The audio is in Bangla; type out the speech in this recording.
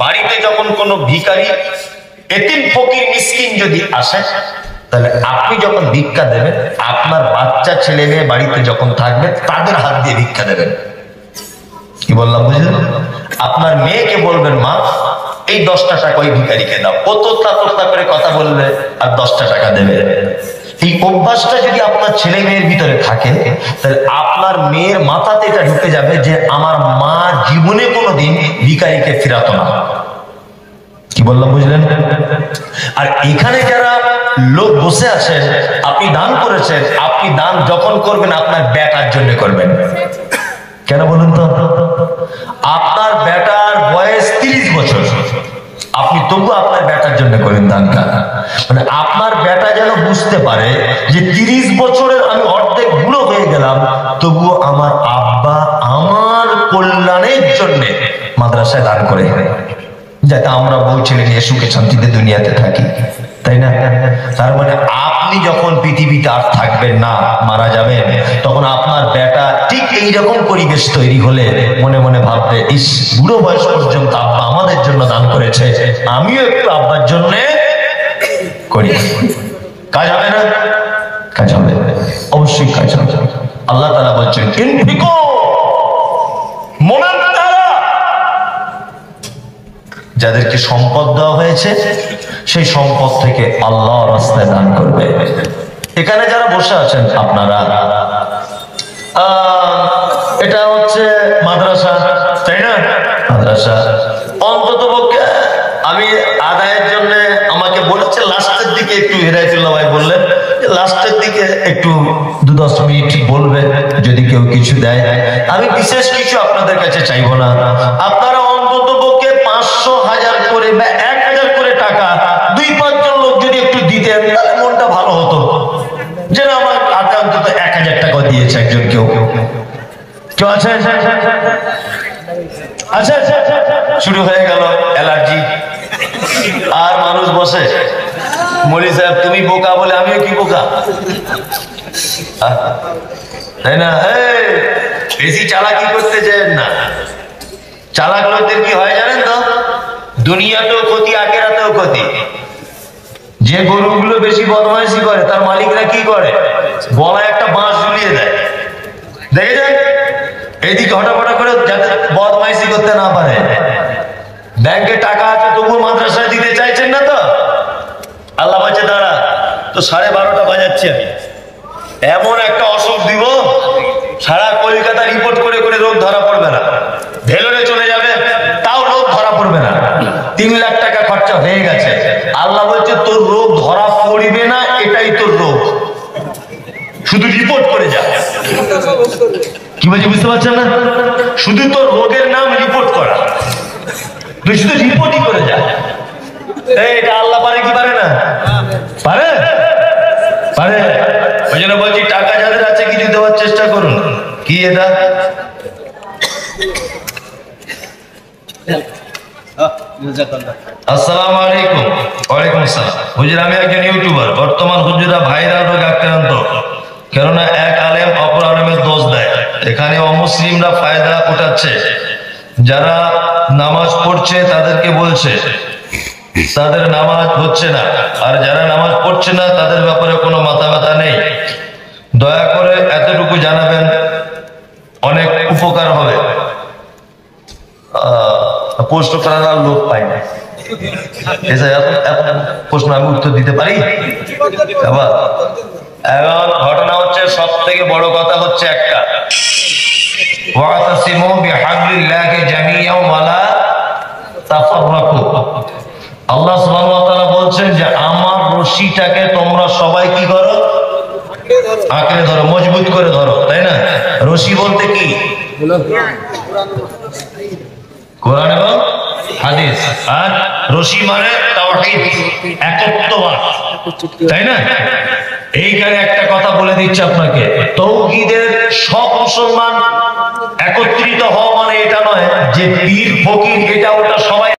বাড়িতে যখন কোনো ভিখারি, এতিম, ফকির, মিসকিন যদি আসে, তাহলে আপনি যখন ভিক্ষা দেবেন, আপনার বাচ্চা ছেলে মেয়ে বাড়িতে যখন থাকবে তাদের হাত দিয়ে ভিক্ষা দেবেন। কি বললাম বুঝলেন? আপনার মেয়েকে বলবেন, মা এই 10টা টাকা ওই ভিখারিকে দাও। ও তোতলা তোতলা করে কথা বলবে আর 10টা টাকা দেবে। এই অভ্যাসটা যদি আপনার ছেলে মেয়ের ভিতরে থাকে, তাহলে আপনার মেয়ের মাথাতে এটা ঢুকে যাবে যে আমার মা জীবনে কোনোদিন ভিখারিকে ফেরাতো না। কি বললাম বুঝলেন? আর এখানে যারা লোক বসে আছেন, আপনি দান করেছেন, আপনি দান যখন করবেন আপনার বেটার জন্য করবেন। কেন বলুন তো? আপনার বেটার বয়স 30 বছর, আপনি তবু আপনার বেটার জন্য করেন দানটা। মানে আপনার বেটা যেন বুঝতে পারে যে 30 বছরের আমি অর্ধেক বুড়ো হয়ে গেলাম, তবুও আমার আব্বা আমার কল্যাণের জন্য মাদ্রাসায় দান করে, যাতে আমরা বউ ছেলে নিয়ে সুখে শান্তিতে দুনিয়াতে থাকি, তাই না? তার মানে আপনি যখন পৃথিবীতে আর থাকবেন না, মারা যাবেন, তখন আপনার বেটা ঠিক এইরকম পরিবেশ তৈরি হলে মনে মনে ভাববে, ইস, বুড়ো বয়স পর্যন্ত আব্বা আমাদের জন্য দান করেছে, আমিও একটু আব্বার জন্য করি। কাজ হবে না? কাজ হবে, অবশ্যই কাজ হবে। আল্লাহ তাআলা বলছেন, ইনফিকু, মনের দ্বারা যাদেরকে সম্পদ দেওয়া হয়েছে সেই সম্পদ থেকে আল্লাহর রাস্তায় দান করবে। এখানে যারা বসে আছেন আপনারা, এটা হচ্ছে মাদ্রাসা, তাই না? মাদ্রাসা অন্তত পক্ষে আমি আদায়ের জন্য আমাকে বলেছে লাস্টের দিকে একটু, হেদায়েতুল্লাহ ভাই বললেন লাস্টের দিকে একটু 2-10 মিনিট বলবে যদি কেউ কিছু দেয়। আমি বিশেষ কিছু আপনাদের কাছে চাইবো না, আপনারা অন্তত পক্ষে 500, 1000 করে বা 1000 করে টাকা 2-5 জন লোক যদি একটু দিতেন, তাহলে মনটা ভালো হতো। যেন আমার হাতে অন্তত 1000 টাকা দিয়েছে একজন, কেউ কেউ আছে? আচ্ছা, শুরু হয়ে গেল অ্যালার্জি। আর মানুষ বসে, মলি সাহেব তুমি বোকা বলে আমিও কি বোকা, তাই না? বেশি চালাকি করতে চান না। চালাক লোকদের কি হয় জানেন তো? দুনিয়াতেও ক্ষতি, আখিরাতেও ক্ষতি। যে গরুগুলো বেশি বদমাইশি করে তার মালিকরা কি করে? গলায় একটা বাঁশ ঝুলিয়ে দেয়, দেখেছেন? এইদিকে হটাফটা করে যাতে বদমাইশি করতে না পারে। ব্যাংকে টাকা আছে তবুও মাদ্রাসায় দিতে চাইছেন না তো? আল্লাহ বলছে দাঁড়া, তো 12:30 বাজাচ্ছি আমি, এমন একটা অসুখ দিব সারা কলকাতা রিপোর্ট করে করে রোগ ধরা পড়বে না, ভেলোরে চলে যাবে তাও রোগ ধরা পড়বে না। 3 লাখ টাকা খরচা হয়ে গেছে। আল্লাহ বলছে তোর রোগ ধরা পড়বে না, এটাই তোর রোগ, শুধু রিপোর্ট করে যা। কি বলছি বুঝতে পারছেন না? শুধু তোর রোগের নাম রিপোর্ট করা, তুই শুধু রিপোর্টই করে যা। এটা আল্লাহ পারে কি পারে না? পারে, পারে। ওই জন্য বলছি টাকা যাদের আছে কিছু দেওয়ার চেষ্টা করুন। কি এটা? আসসালামু আলাইকুম। ওয়ালাইকুম আসসালাম। হুজুর আমি একজন ইউটিউবার, বর্তমান হুজুরা ভাইরাল রোগে আক্রান্ত, কেননা এক আলেম অপর আলেমের দোষ দেয়, এখানে অমুসলিমরা ফায়দা উঠাচ্ছে। যারা নামাজ পড়ছে তাদেরকে বলছে তাদের নামাজ হচ্ছে না, আর যারা নামাজ পড়ছে না তাদের ব্যাপারে কোনো মাথা ব্যথা নেই। দয়া করে এতটুকু জানাবেন, অনেক উপকার হবে। প্রশ্ন করার লোক পাই না, প্রশ্ন আমি উত্তর দিতে পারি। এখন ঘটনা হচ্ছে, সব থেকে বড় কথা হচ্ছে একটা, ওয়াতাসিমু বিহাবলিল্লাহি জামিআন ওয়া লা তাফাররাকু। আল্লাহ সুবহানাহু ওয়া তাআলা বলছেন যে আমার রশিটাকে তোমরা সবাই কি করো? আঁকড়ে ধরো, মজবুত করে ধরো, তাই না? রশি বলতে কি? কোরআন এবং হাদিস। আর রশি মানে তাওহীদ, একত্ববাদ, তাই না? এইখানে একটা কথা বলে দিচ্ছি আপনাকে, তাওহীদের সব মুসলমান একত্রিত হওয়া মানে এটা নয় যে পীর ফকির এটা ওটা সবাই